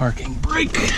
parking brake.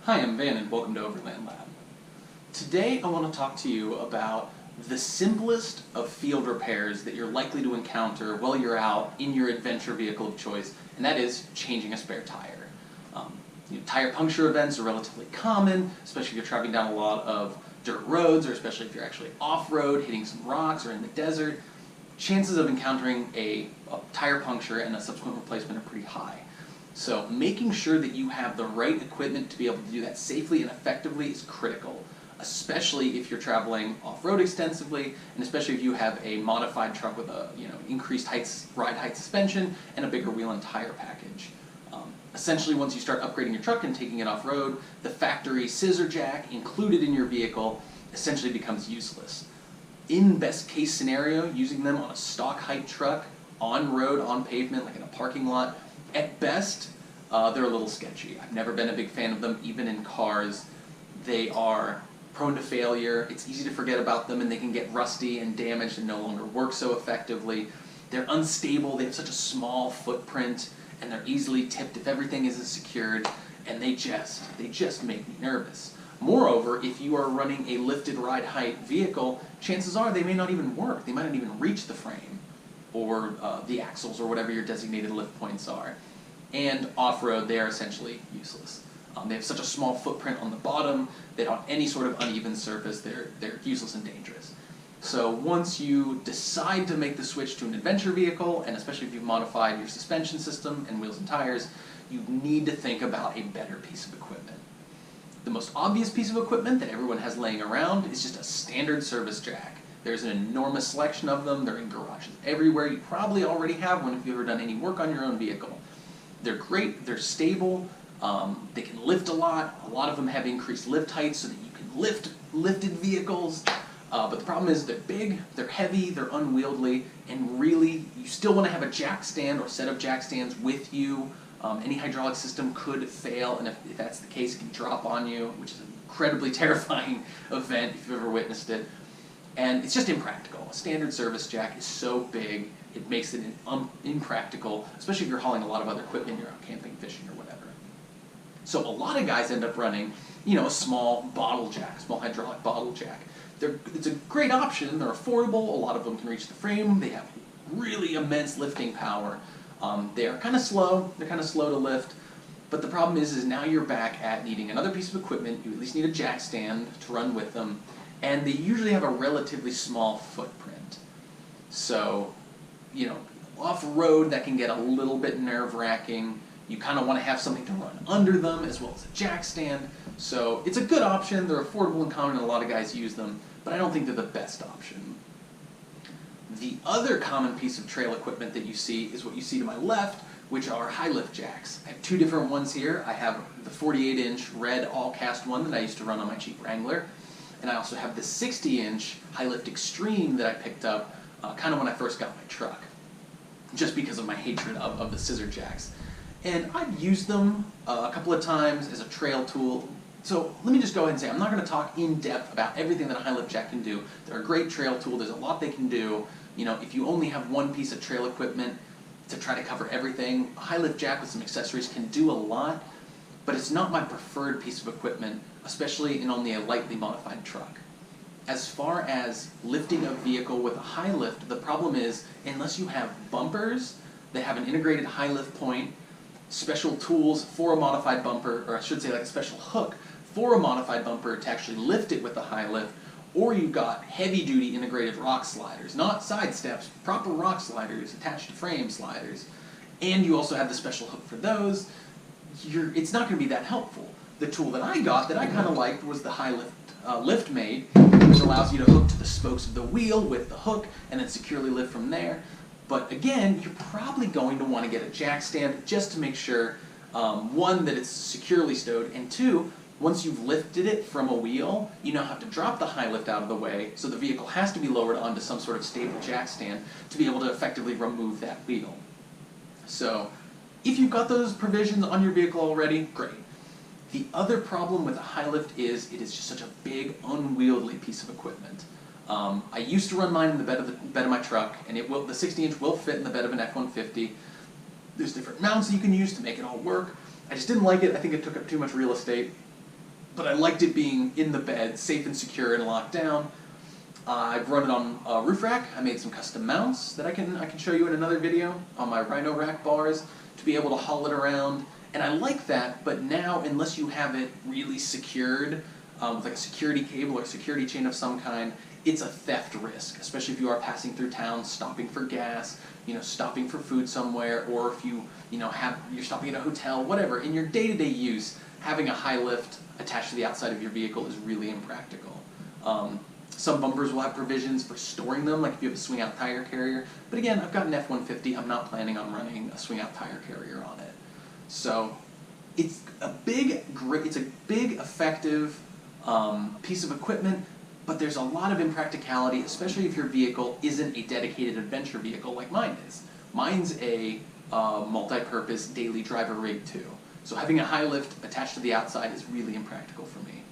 Hi, I'm Van and welcome to Overland Lab. Today I want to talk to you about the simplest of field repairs that you're likely to encounter while you're out in your adventure vehicle of choice, and that is changing a spare tire. Tire puncture events are relatively common, especially if you're traveling down a lot of dirt roads, or especially if you're actually off-road, hitting some rocks, or in the desert. Chances of encountering a tire puncture and a subsequent replacement are pretty high. So making sure that you have the right equipment to be able to do that safely and effectively is critical, especially if you're traveling off-road extensively, and especially if you have a modified truck with a increased ride height suspension and a bigger wheel and tire package. Essentially, once you start upgrading your truck and taking it off-road, the factory scissor jack included in your vehicle essentially becomes useless. In best case scenario, using them on a stock height truck, on road, on pavement, like in a parking lot, at best, they're a little sketchy. I've never been a big fan of them, even in cars. They are prone to failure. It's easy to forget about them, and they can get rusty and damaged and no longer work so effectively. They're unstable. They have such a small footprint, and they're easily tipped if everything isn't secured, and they just make me nervous. Moreover, if you are running a lifted ride height vehicle, chances are they may not even work. They might not even reach the frame or the axles or whatever your designated lift points are. And off-road, they are essentially useless. They have such a small footprint on the bottom that on any sort of uneven surface, they're useless and dangerous. So once you decide to make the switch to an adventure vehicle, and especially if you've modified your suspension system and wheels and tires, you need to think about a better piece of equipment. The most obvious piece of equipment that everyone has laying around is just a standard service jack. There's an enormous selection of them. They're in garages everywhere. You probably already have one if you've ever done any work on your own vehicle. They're great, they're stable, they can lift a lot. A lot of them have increased lift heights so that you can lift lifted vehicles. But the problem is they're big, they're heavy, they're unwieldy, and really you still want to have a jack stand or set of jack stands with you Any hydraulic system could fail, and if that's the case, it can drop on you, which is an incredibly terrifying event if you've ever witnessed it. And it's just impractical. A standard service jack is so big, it makes it impractical, especially if you're hauling a lot of other equipment, you're out camping, fishing, or whatever. So a lot of guys end up running, a small bottle jack, small hydraulic bottle jack. It's a great option, they're affordable, a lot of them can reach the frame, they have really immense lifting power. They are kind of slow, they're kind of slow to lift, but the problem is now you're back at needing another piece of equipment, you at least need a jack stand to run with them, and they usually have a relatively small footprint. So, off-road that can get a little bit nerve-wracking. You kind of want to have something to run under them as well as a jack stand. So it's a good option, they're affordable and common, and a lot of guys use them, but I don't think they're the best option. The other common piece of trail equipment that you see is what you see to my left, which are high lift jacks. I have two different ones here. I have the 48-inch red all-cast one that I used to run on my cheap Wrangler, and I also have the 60-inch high lift extreme that I picked up kind of when I first got my truck, just because of my hatred of the scissor jacks. And I've used them a couple of times as a trail tool. So let me just go ahead and say, I'm not going to talk in depth about everything that a high lift jack can do. They're a great trail tool, there's a lot they can do. If you only have one piece of trail equipment to try to cover everything, a high lift jack with some accessories can do a lot, but it's not my preferred piece of equipment, especially in only a lightly modified truck. As far as lifting a vehicle with a high lift, the problem is, unless you have bumpers that have an integrated high lift point, special tools for a modified bumper, or I should say like a special hook for a modified bumper to actually lift it with the high lift, or you've got heavy-duty integrated rock sliders, not side steps, proper rock sliders attached to frame sliders, and you also have the special hook for those, it's not going to be that helpful. The tool that I got that I kind of liked was the high lift lift mate, which allows you to hook to the spokes of the wheel with the hook and then securely lift from there. But again, you're probably going to want to get a jack stand just to make sure, one, that it's securely stowed, and two, once you've lifted it from a wheel, you now have to drop the high lift out of the way, so the vehicle has to be lowered onto some sort of stable jack stand to be able to effectively remove that wheel. So, if you've got those provisions on your vehicle already, great. The other problem with a high lift is it is just such a big, unwieldy piece of equipment. I used to run mine in the bed of my truck, and the 60-inch will fit in the bed of an F-150. There's different mounts that you can use to make it all work. I just didn't like it. I think it took up too much real estate. But I liked it being in the bed, safe and secure and locked down. I've run it on a roof rack. I made some custom mounts that I can show you in another video on my Rhino rack bars to be able to haul it around. And I like that, but now, unless you have it really secured with like a security cable or a security chain of some kind, it's a theft risk, especially if you are passing through town, stopping for gas, stopping for food somewhere, or if you're stopping at a hotel, whatever. In your day-to-day use, having a high lift attached to the outside of your vehicle is really impractical. Some bumpers will have provisions for storing them, like if you have a swing-out tire carrier. But again, I've got an F-150. I'm not planning on running a swing-out tire carrier on it. So it's a big, effective piece of equipment, but there's a lot of impracticality, especially if your vehicle isn't a dedicated adventure vehicle like mine is. Mine's a multi-purpose daily driver rig too. So having a high lift attached to the outside is really impractical for me.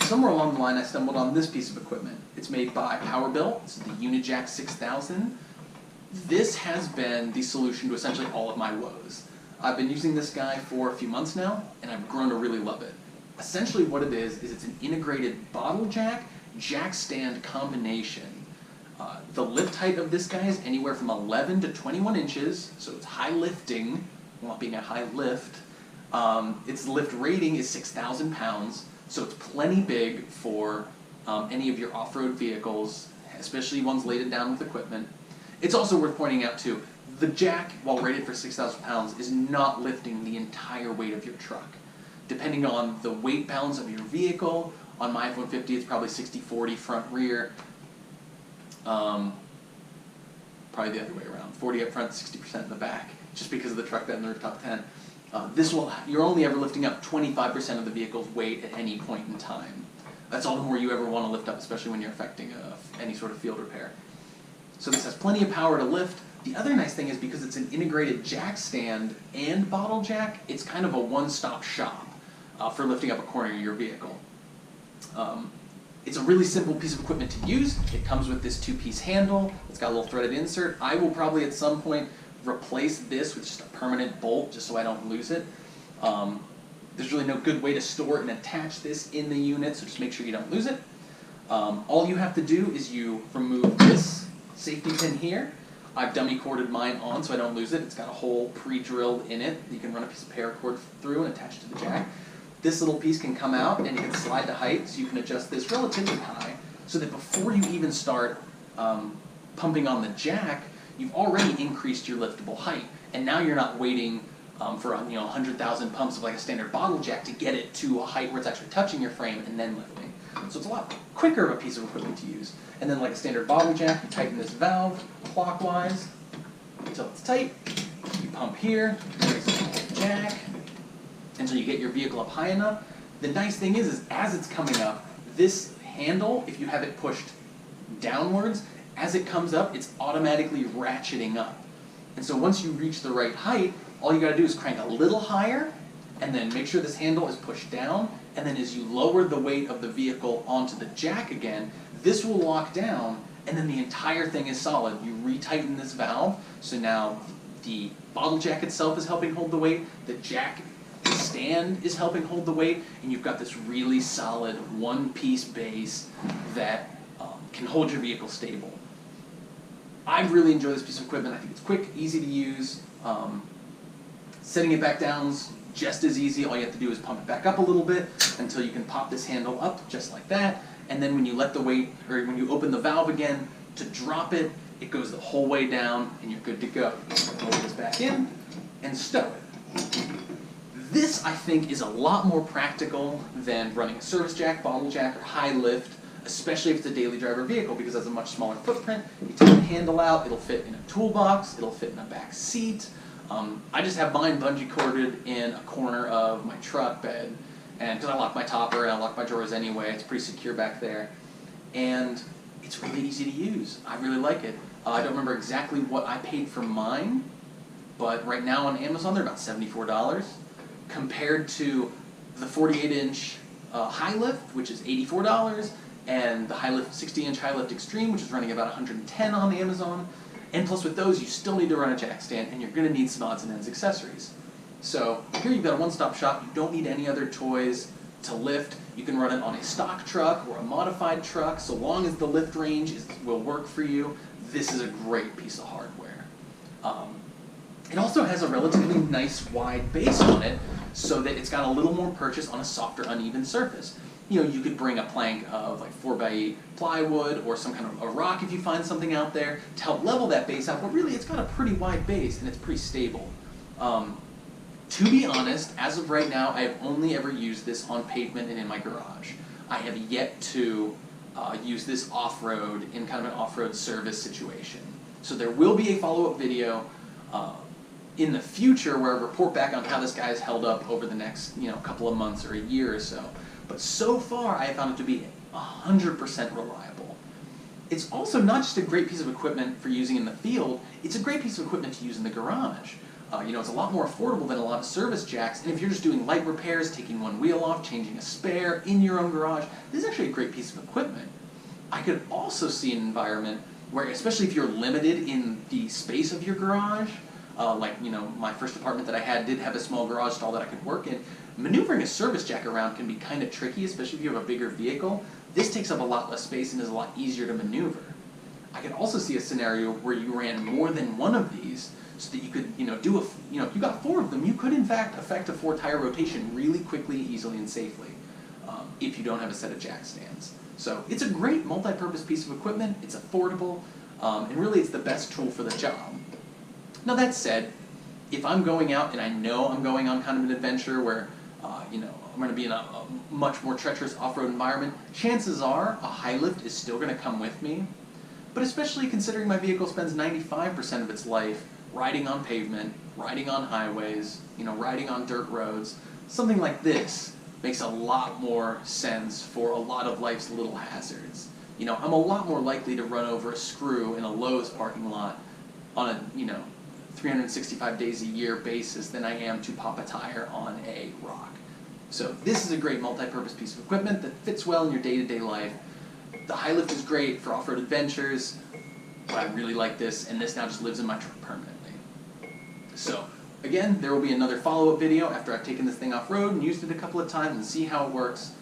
Somewhere along the line I stumbled on this piece of equipment. It's made by Powerbuilt. This is the Unijack 6000. This has been the solution to essentially all of my woes. I've been using this guy for a few months now, and I've grown to really love it. Essentially what it is it's an integrated bottle jack stand combination. The lift height of this guy is anywhere from 11 to 21 inches, so it's high lifting, while being a high lift. Its lift rating is 6,000 pounds, so it's plenty big for any of your off-road vehicles, especially ones laden down with equipment. It's also worth pointing out too, the jack, while rated for 6,000 pounds, is not lifting the entire weight of your truck. Depending on the weight balance of your vehicle, on my F-150 it's probably 60-40 front-rear, probably the other way around, 40 up front, 60% in the back, just because of the truck bed in the rooftop tent. You're only ever lifting up 25% of the vehicle's weight at any point in time. That's all the more you ever want to lift up, especially when you're affecting any sort of field repair. So this has plenty of power to lift, The other nice thing is because it's an integrated jack stand and bottle jack, it's kind of a one-stop shop for lifting up a corner of your vehicle. It's a really simple piece of equipment to use. It comes with this 2-piece handle. It's got a little threaded insert. I will probably at some point replace this with just a permanent bolt just so I don't lose it. There's really no good way to store and attach this in the unit, so just make sure you don't lose it. All you have to do is you remove this safety pin here. I've dummy corded mine on so I don't lose it. It's got a hole pre-drilled in it. You can run a piece of paracord through and attach it to the jack. This little piece can come out and you can slide to height, so you can adjust this relatively high so that before you even start pumping on the jack, you've already increased your liftable height. And now you're not waiting for 100,000 pumps of like a standard bottle jack to get it to a height where it's actually touching your frame and then lifting. So it's a lot quicker of a piece of equipment to use. And then like a standard bottle jack, you tighten this valve clockwise until it's tight. You pump here, raise the jack until you get your vehicle up high enough. The nice thing is as it's coming up, this handle, if you have it pushed downwards, as it comes up, it's automatically ratcheting up. And so once you reach the right height, all you gotta do is crank a little higher, and then make sure this handle is pushed down, and then as you lower the weight of the vehicle onto the jack again, this will lock down, and then the entire thing is solid. You retighten this valve, so now the bottle jack itself is helping hold the weight, the jack stand is helping hold the weight, and you've got this really solid one-piece base that can hold your vehicle stable. I really enjoy this piece of equipment. I think it's quick, easy to use. Setting it back down's just as easy. All you have to do is pump it back up a little bit until you can pop this handle up just like that. And then when you let the weight, or when you open the valve again to drop it, it goes the whole way down and you're good to go. Roll this back in and stow it. This, I think, is a lot more practical than running a service jack, bottle jack, or high lift, especially if it's a daily driver vehicle, because it has a much smaller footprint. You take the handle out, it'll fit in a toolbox, it'll fit in a back seat. I just have mine bungee corded in a corner of my truck bed, and because I lock my topper and I lock my drawers anyway, it's pretty secure back there. And it's really easy to use. I really like it. I don't remember exactly what I paid for mine, but right now on Amazon they're about $74, compared to the 48-inch high lift, which is $84, and the high lift 60-inch high lift extreme, which is running about $110 on Amazon. And plus with those, you still need to run a jack stand, and you're going to need some odds and ends accessories. So here you've got a one-stop shop. You don't need any other toys to lift. You can run it on a stock truck or a modified truck. So long as the lift range will work for you, this is a great piece of hardware. It also has a relatively nice wide base on it, so that it's got a little more purchase on a softer, uneven surface. You know, you could bring a plank of like 4x8 plywood or some kind of a rock if you find something out there to help level that base out, but really it's got a pretty wide base and it's pretty stable. To be honest, as of right now, I have only ever used this on pavement and in my garage. I have yet to use this off-road in kind of an off-road service situation. So there will be a follow-up video in the future where I report back on how this guy has held up over the next couple of months or a year or so. But so far, I have found it to be 100% reliable. It's also not just a great piece of equipment for using in the field, it's a great piece of equipment to use in the garage. It's a lot more affordable than a lot of service jacks, and if you're just doing light repairs, taking one wheel off, changing a spare in your own garage, this is actually a great piece of equipment. I could also see an environment where, especially if you're limited in the space of your garage, my first apartment that I had did have a small garage stall that I could work in. Maneuvering a service jack around can be kind of tricky, especially if you have a bigger vehicle. This takes up a lot less space and is a lot easier to maneuver. I could also see a scenario where you ran more than one of these, so that you could, if you got 4 of them, you could in fact effect a 4-tire rotation really quickly, easily, and safely, if you don't have a set of jack stands. So it's a great multi-purpose piece of equipment. It's affordable, and really it's the best tool for the job. Now that said, if I'm going out and I know I'm going on kind of an adventure where I'm going to be in a much more treacherous off-road environment, chances are a high lift is still going to come with me. But especially considering my vehicle spends 95% of its life riding on pavement, riding on highways, riding on dirt roads, something like this makes a lot more sense for a lot of life's little hazards. I'm a lot more likely to run over a screw in a Lowe's parking lot on a 365 days a year basis than I am to pop a tire on a rock. So this is a great multi-purpose piece of equipment that fits well in your day-to-day life. The high lift is great for off-road adventures, but I really like this, and this now just lives in my truck permanently. So again, there will be another follow-up video after I've taken this thing off-road and used it a couple of times and see how it works.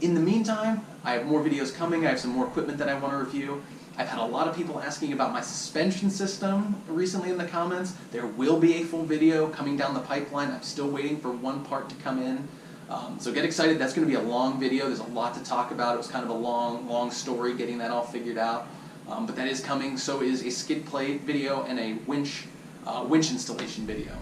In the meantime, I have more videos coming. I have some more equipment that I want to review. I've had a lot of people asking about my suspension system recently in the comments. There will be a full video coming down the pipeline. I'm still waiting for one part to come in. So get excited. That's going to be a long video. There's a lot to talk about. It was kind of a long story getting that all figured out. But that is coming. So is a skid plate video and a winch installation video.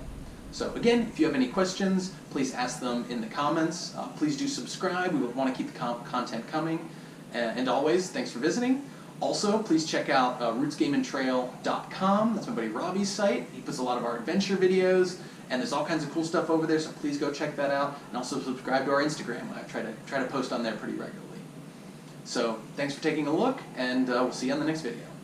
So again, if you have any questions, please ask them in the comments. Please do subscribe. We want to keep the content coming. And always, thanks for visiting. Also, please check out rootsgameandtrail.com. That's my buddy Robbie's site. He puts a lot of our adventure videos, and there's all kinds of cool stuff over there, so please go check that out. And also subscribe to our Instagram. I try to post on there pretty regularly. So thanks for taking a look, and we'll see you on the next video.